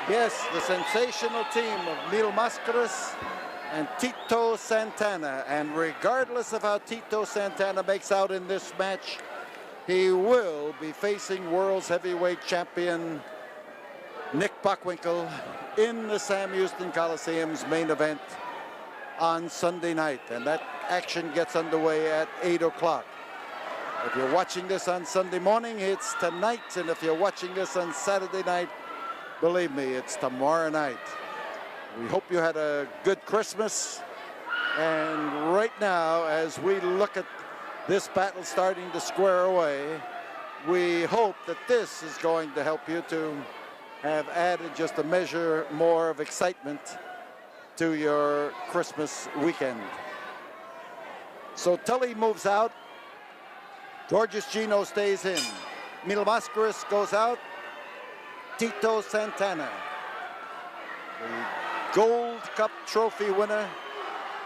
Yes, the sensational team of Mil Máscaras and Tito Santana. And regardless of how Tito Santana makes out in this match, he will be facing world's heavyweight champion Nick Bockwinkel in the Sam Houston Coliseum's main event on Sunday night. And that action gets underway at 8 o'clock. If you're watching this on Sunday morning, it's tonight. And if you're watching this on Saturday night, believe me, it's tomorrow night. We hope you had a good Christmas. And right now, as we look at this battle starting to square away, we hope that this is going to help you to have added just a measure more of excitement to your Christmas weekend. So Tully moves out. Gorgeous Gino stays in. Mil Máscaras goes out. Tito Santana, the Gold Cup trophy winner,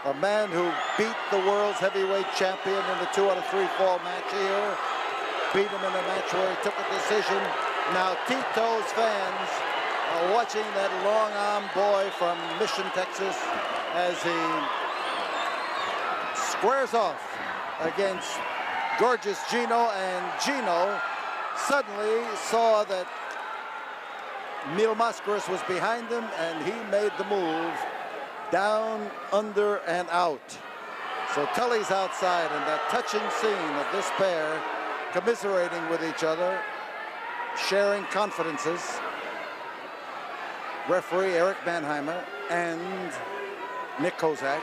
a man who beat the world's heavyweight champion in the 2 out of 3 fall match here, beat him in a match where he took a decision. Now Tito's fans are watching that long-arm boy from Mission, Texas, as he squares off against gorgeous Gino, and Gino suddenly saw that Mil Máscaras was behind him, and he made the move down, under, and out. So Tully's outside, and that touching scene of this pair commiserating with each other, sharing confidences. Referee Eric Mannheimer and Nick Kozak.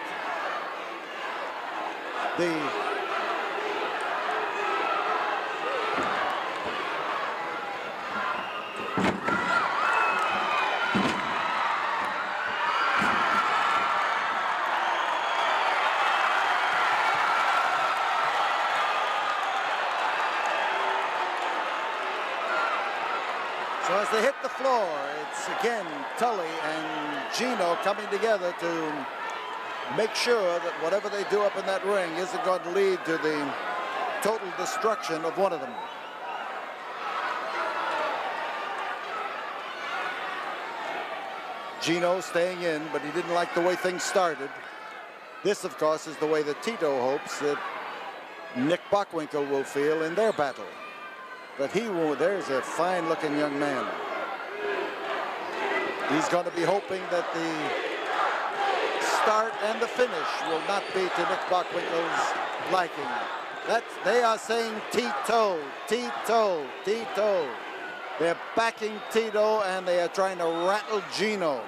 So as they hit the floor, it's again Tully and Gino coming together to make sure that whatever they do up in that ring isn't going to lead to the total destruction of one of them. Gino staying in, but he didn't like the way things started. This, of course, is the way that Tito hopes that Nick Bockwinkel will feel in their battle. But he will, there's a fine-looking young man. He's going to be hoping that the start and the finish will not be to Nick Bockwinkel's liking. They are saying Tito, Tito, Tito. They're backing Tito, and they are trying to rattle Gino.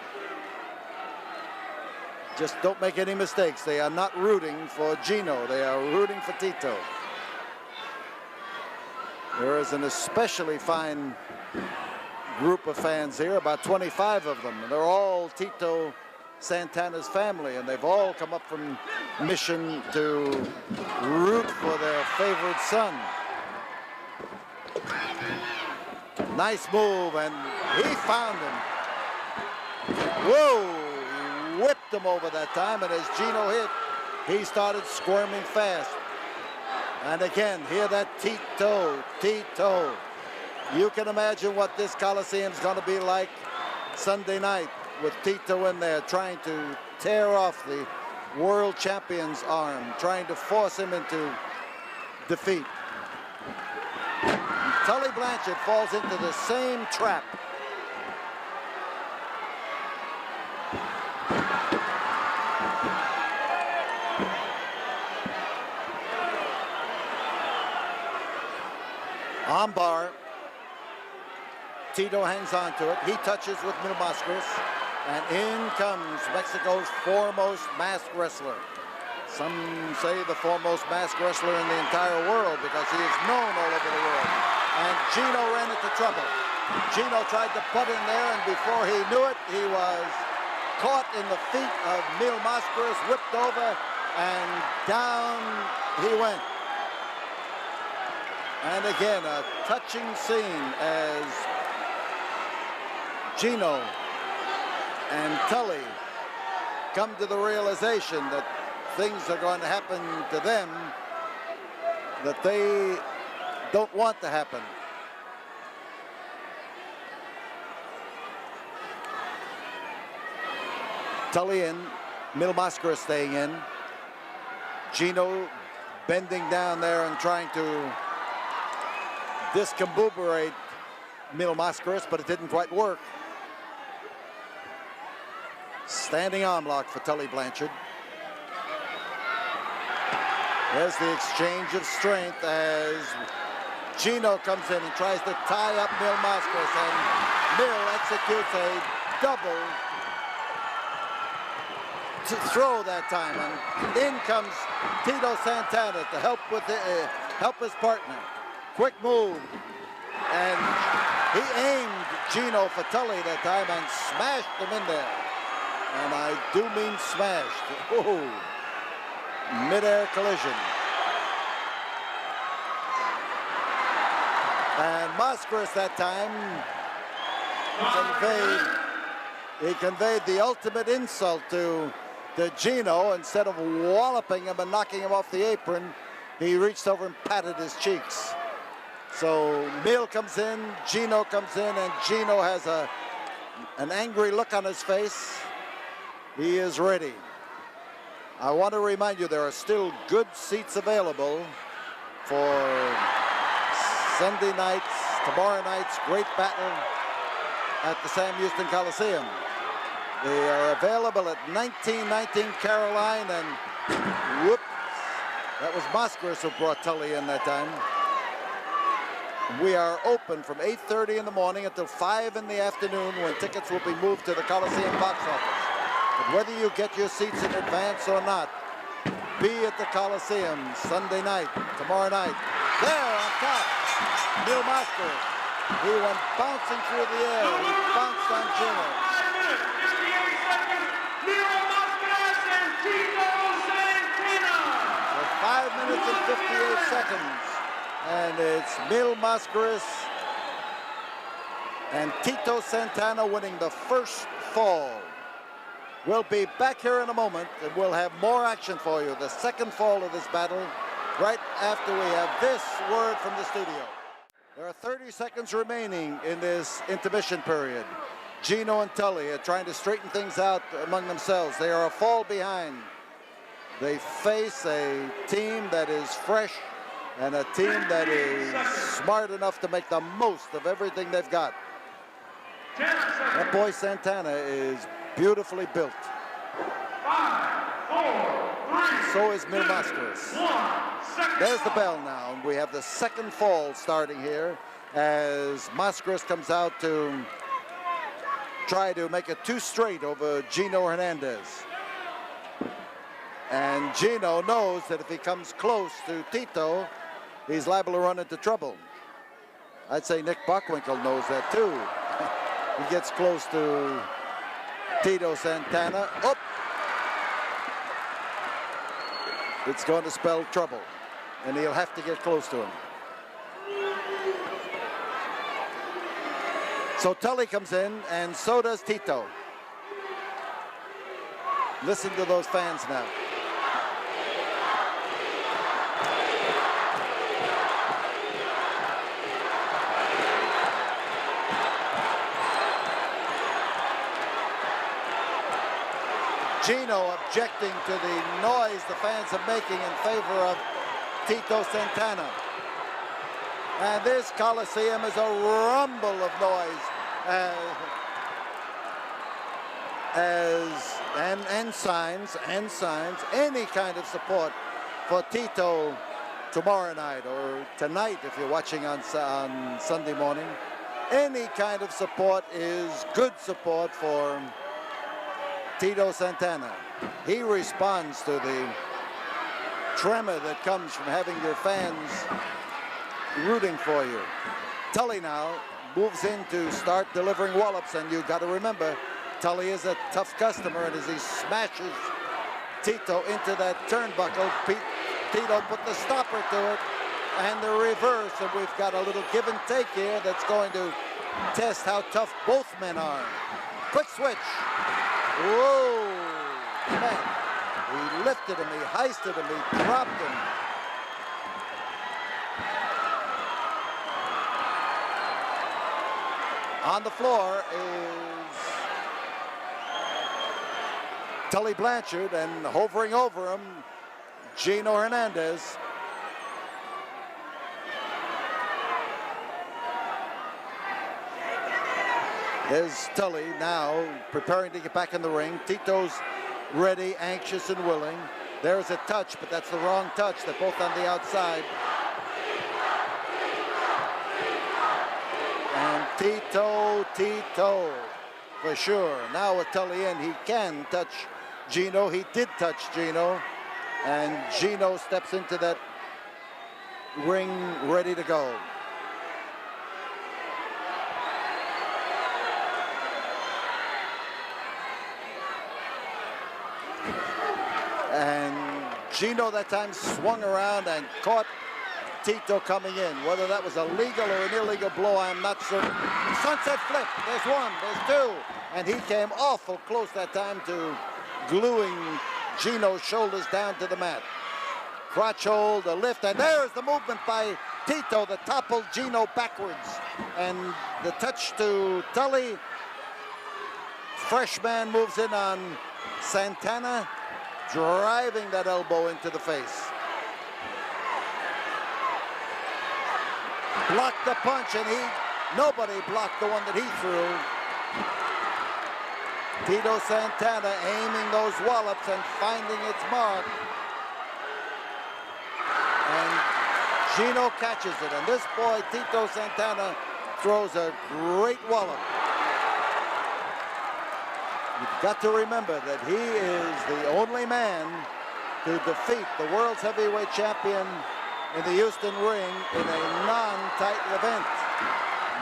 Just don't make any mistakes. They are not rooting for Gino. They are rooting for Tito. There is an especially fine group of fans here, about 25 of them. They're all Tito Santana's family, and they've all come up from Mission to root for their favorite son. Nice move, and he found him. Whoa, he whipped him over that time, and as Gino hit, he started squirming fast. And again, hear that Tito, Tito. You can imagine what this Coliseum's going to be like Sunday night with Tito in there trying to tear off the world champion's arm, trying to force him into defeat. And Tully Blanchard falls into the same trap. Armbar. Tito hangs on to it. He touches with Mil Máscaras. And in comes Mexico's foremost masked wrestler. Some say the foremost masked wrestler in the entire world because he is known all over the world. And Gino ran into trouble. Gino tried to butt in there, and before he knew it, he was caught in the feet of Mil Máscaras, whipped over, and down he went. And again, a touching scene as Gino and Tully come to the realization that things are going to happen to them that they don't want to happen. Tully in, Mil Máscaras staying in. Gino bending down there and trying to discombobulate Mil Máscaras, but it didn't quite work. Standing arm lock for Tully Blanchard. There's the exchange of strength as Gino comes in and tries to tie up Mil Máscaras, and Mil executes a double to throw that time, and in comes Tito Santana to help with help his partner. Quick move, and he aimed Gino for Tully that time and smashed him in there. And I do mean smashed. Oh, mid-air collision. And Máscaras that time conveyed the ultimate insult to Gino. Instead of walloping him and knocking him off the apron, he reached over and patted his cheeks. So Mil comes in, Gino comes in, and Gino has an angry look on his face. He is ready. I want to remind you there are still good seats available for Sunday nights, tomorrow night's great battle at the Sam Houston Coliseum. They are available at 1919 Caroline, and whoops, that was Máscaras who brought Tully in that time. We are open from 8:30 in the morning until 5 in the afternoon, when tickets will be moved to the Coliseum box office. But whether you get your seats in advance or not, be at the Coliseum Sunday night, tomorrow night. There on top, Mil Máscaras. He went bouncing through the air. He bounced on Gino. 5 minutes and 58 seconds. And it's Mil Máscaras and Tito Santana winning the first fall. We'll be back here in a moment, and we'll have more action for you. The second fall of this battle, right after we have this word from the studio. There are 30 seconds remaining in this intermission period. Gino and Tully are trying to straighten things out among themselves. They are a fall behind. They face a team that is fresh and a team that is smart enough to make the most of everything they've got. That boy Santana is beautifully built. 5, 4, 3, so is Mil Máscaras. There's the bell now, and we have the second fall starting here as Máscaras comes out to try to make it 2 straight over Gino Hernandez. And Gino knows that if he comes close to Tito, he's liable to run into trouble. I'd say Nick Bockwinkel knows that too. He gets close to Tito Santana. Oh! It's going to spell trouble, and he'll have to get close to him. So Tully comes in, and so does Tito. Listen to those fans now. Gino objecting to the noise the fans are making in favor of Tito Santana. And this Coliseum is a rumble of noise and signs, any kind of support for Tito tomorrow night or tonight if you're watching on Sunday morning. Any kind of support is good support for Tito Santana. He responds to the tremor that comes from having your fans rooting for you. Tully now moves in to start delivering wallops, and you've got to remember, Tully is a tough customer, and as he smashes Tito into that turnbuckle, Tito put the stopper to it and the reverse, and we've got a little give and take here that's going to test how tough both men are. Quick switch. Whoa, man. He lifted him, he heisted him, he dropped him. On the floor is Tully Blanchard, and hovering over him, Gino Hernandez. There's Tully now preparing to get back in the ring. Tito's ready, anxious, and willing. There's a touch, but that's the wrong touch. They're both on the outside. And Tito, for sure. Now with Tully in, he can touch Gino. He did touch Gino. And Gino steps into that ring ready to go. And Gino that time swung around and caught Tito coming in. Whether that was a legal or an illegal blow, I'm not certain. Sunset flip, there's one, there's two. And he came awful close that time to gluing Gino's shoulders down to the mat. Crotch hold, a lift, and there's the movement by Tito that toppled Gino backwards. And the touch to Tully. Freshman moves in on Santana, driving that elbow into the face. Blocked the punch, and nobody blocked the one that he threw. Tito Santana aiming those wallops and finding its mark. And Gino catches it, and this boy, Tito Santana, throws a great wallop. You've got to remember that he is the only man to defeat the world's heavyweight champion in the Houston ring in a non-title event.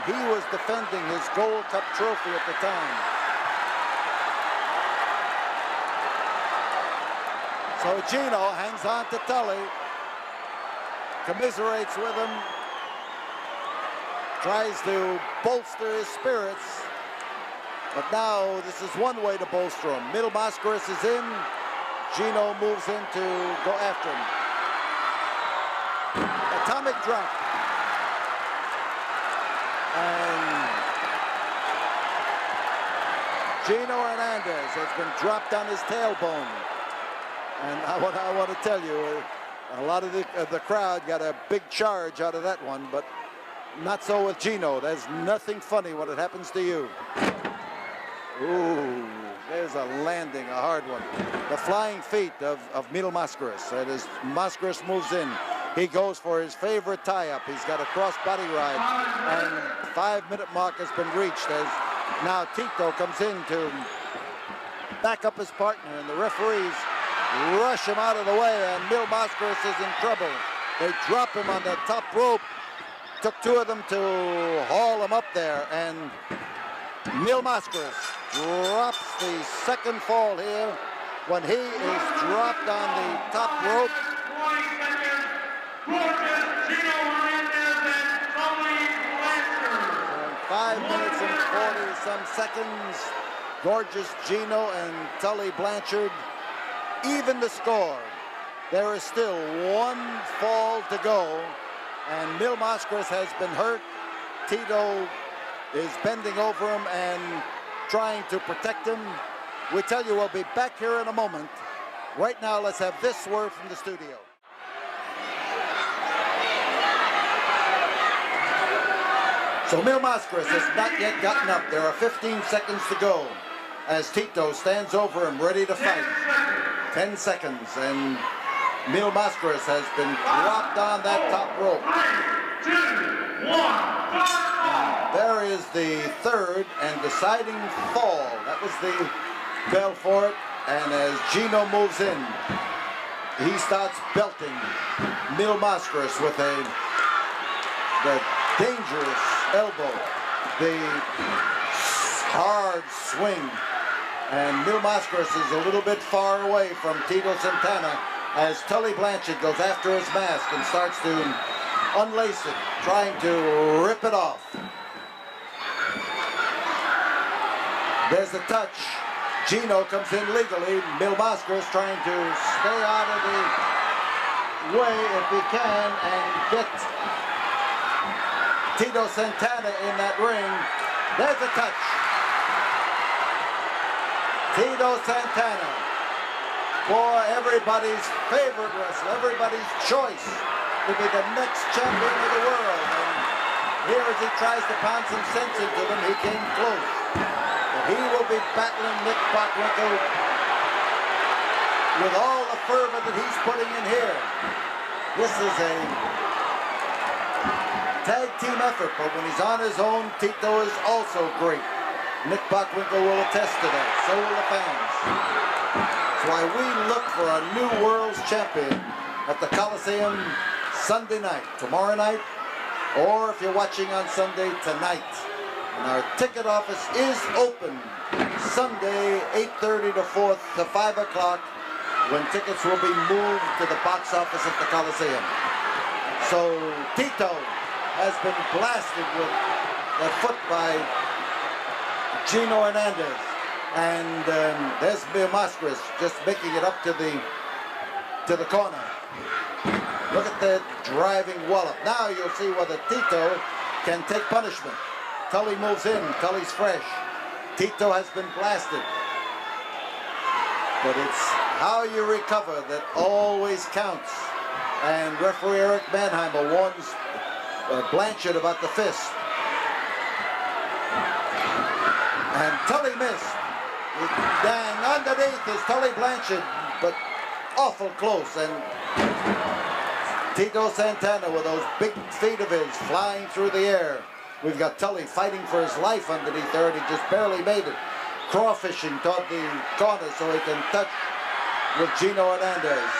He was defending his Gold Cup trophy at the time. So Gino hangs on to Tully, commiserates with him, tries to bolster his spirits. But now this is one way to bolster him. Middle Máscaras is in. Gino moves in to go after him. Atomic drop. And Gino Hernandez has been dropped on his tailbone. And what I want to tell you, a lot of the crowd got a big charge out of that one, but not so with Gino. There's nothing funny when it happens to you. Ooh, there's a landing, a hard one. The flying feet of Middle Máscaras. And as Máscaras moves in, he goes for his favorite tie-up. He's got a cross-body ride, and 5-minute mark has been reached as now Tito comes in to back up his partner, and the referees rush him out of the way, and Middle Máscaras is in trouble. They drop him on the top rope. Took two of them to haul him up there, and Middle Máscaras drops the second fall here when he is dropped on the top rope. 5 minutes and 40-some seconds. Gorgeous Gino and Tully Blanchard even the score. There is still one fall to go, and Middle Máscaras has been hurt. Tito is bending over him and trying to protect him. We tell you we'll be back here in a moment. Right now, let's have this word from the studio. So Middle Máscaras has not yet gotten up. There are 15 seconds to go as Tito stands over him, ready to fight. 10 seconds, and Middle Máscaras has been dropped on that top rope. 3, 2, 1, there is the third and deciding fall. That was the bell for it. And as Gino moves in, he starts belting Middle Máscaras with the dangerous elbow, the hard swing. And Middle Máscaras is a little bit far away from Tito Santana as Tully Blanchard goes after his mask and starts to unlace it, trying to rip it off. There's the touch. Gino comes in legally. Middle Máscaras trying to stay out of the way if he can and get Tito Santana in that ring. There's the touch. Tito Santana for everybody's favorite wrestler, everybody's choice to be the next champion of the world. And here as he tries to pound some sense into them, he came close. But he will be battling Nick Bockwinkel with all the fervor that he's putting in here. This is a tag team effort, but when he's on his own, Tito is also great. Nick Bockwinkel will attest to that. So will the fans. That's why we look for a new world's champion at the Coliseum Sunday night, tomorrow night, or if you're watching on Sunday, tonight. And our ticket office is open Sunday, 8:30 to 5 o'clock, when tickets will be moved to the box office at the Coliseum. So Tito has been blasted with that foot by Gino Hernandez. And there's Máscaras just making it up to the corner. Look at that driving wallop. Now you'll see whether Tito can take punishment. Tully moves in. Tully's fresh. Tito has been blasted. But it's how you recover that always counts. And referee Eric Mannheimer warns Blanchard about the fist. And Tully missed. Dang, underneath is Tully Blanchard, but awful close. And Tito Santana with those big feet of his flying through the air. We've got Tully fighting for his life underneath there, and he just barely made it. Crawfishing toward the corner so he can touch with Gino Hernandez.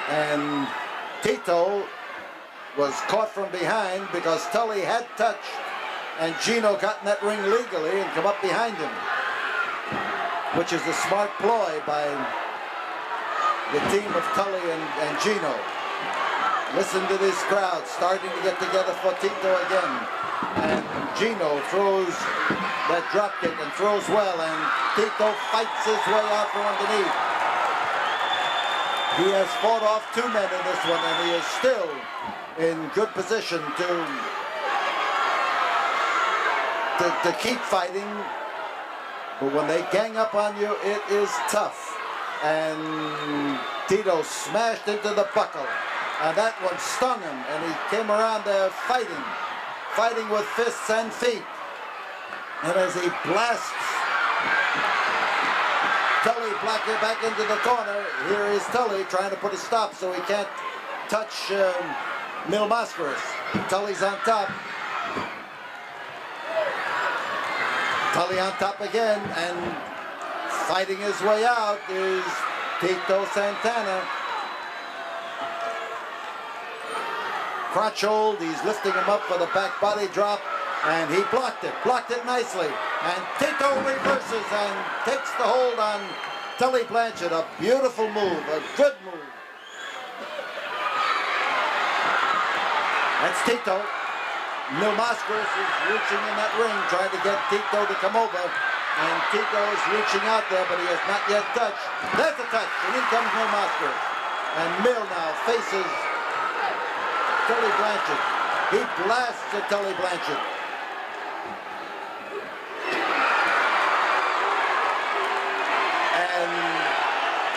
And Tito was caught from behind because Tully had touched, and Gino got in that ring legally and come up behind him, which is a smart ploy by the team of Tully and Gino. Listen to this crowd starting to get together for Tito again. And Gino throws that drop kick and throws well, and Tito fights his way out from underneath. He has fought off 2 men in this one, and he is still in good position to keep fighting. But when they gang up on you, it is tough. And Tito smashed into the buckle, and that one stung him, and he came around there fighting with fists and feet. And as he blasts Tully back into the corner, here is Tully trying to put a stop so he can't touch Máscaras. Tully's on top. Tully on top again, and fighting his way out is Tito Santana. Crotch hold, he's lifting him up for the back body drop, and he blocked it nicely. And Tito reverses and takes the hold on Tully Blanchard. A beautiful move, a good move. That's Tito. Máscaras is reaching in that ring, trying to get Tito to come over. And Tito is reaching out there, but he has not yet touched. There's a touch, and in comes Máscaras. And Mill now faces Tully Blanchard. He blasts at Tully Blanchard. And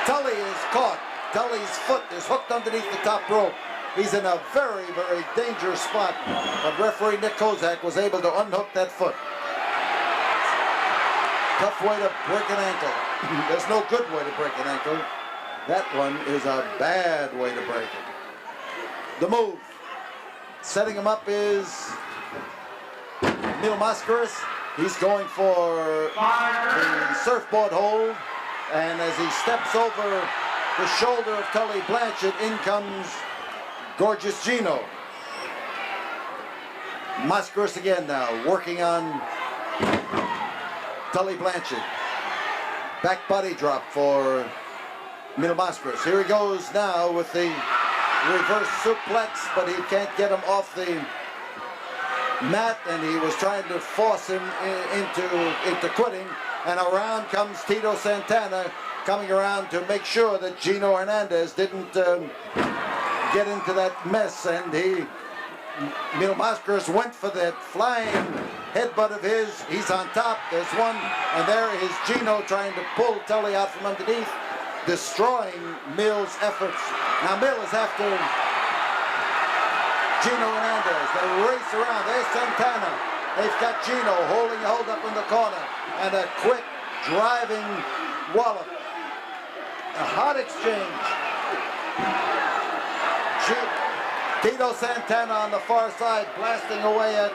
Tully is caught. Tully's foot is hooked underneath the top rope. He's in a very, very dangerous spot. But referee Nick Kozak was able to unhook that foot. Tough way to break an ankle. There's no good way to break an ankle. That one is a bad way to break it. The move. Setting him up is Máscaras. He's going for the surfboard hold. And as he steps over the shoulder of Tully Blanchard, in comes Gorgeous Gino. Máscaras again now, working on Tully Blanchard. Back body drop for Máscaras. Here he goes now with the reverse suplex, but he can't get him off the mat, and he was trying to force him into quitting. And around comes Tito Santana, coming around to make sure that Gino Hernandez didn't get into that mess, and Máscaras went for that flying headbutt of his. He's on top. There's one, and there is Gino trying to pull Tully out from underneath. destroying Mill's efforts. Now Mill is after Gino Hernandez. They race around. There's Santana. They've got Gino hold up in the corner. And a quick driving wallop. A hot exchange. Tito Santana on the far side blasting away at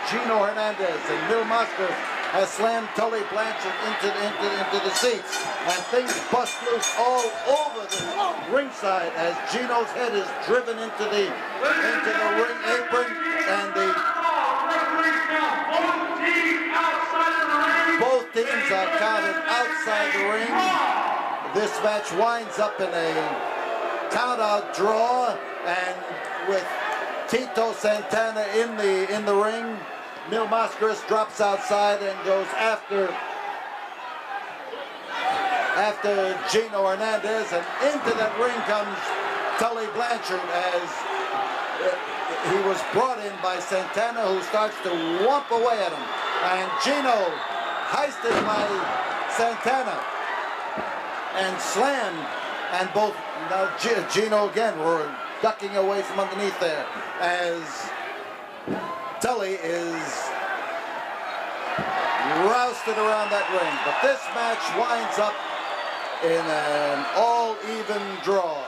Gino Hernandez. And Mil Máscaras has slammed Tully Blanchard into the seats. And things bust loose all over the ringside as Gino's head is driven into the ring apron, and both teams are counted outside the ring. This match winds up in a count-out draw, and with Tito Santana in the ring, Mil Máscaras drops outside and goes after Gino Hernandez, and into that ring comes Tully Blanchard as he was brought in by Santana, who starts to whomp away at him. And Gino heisted by Santana and slammed, and both, now Gino again were ducking away from underneath there as Tully is rousted around that ring. But this match winds up in an all-even draw.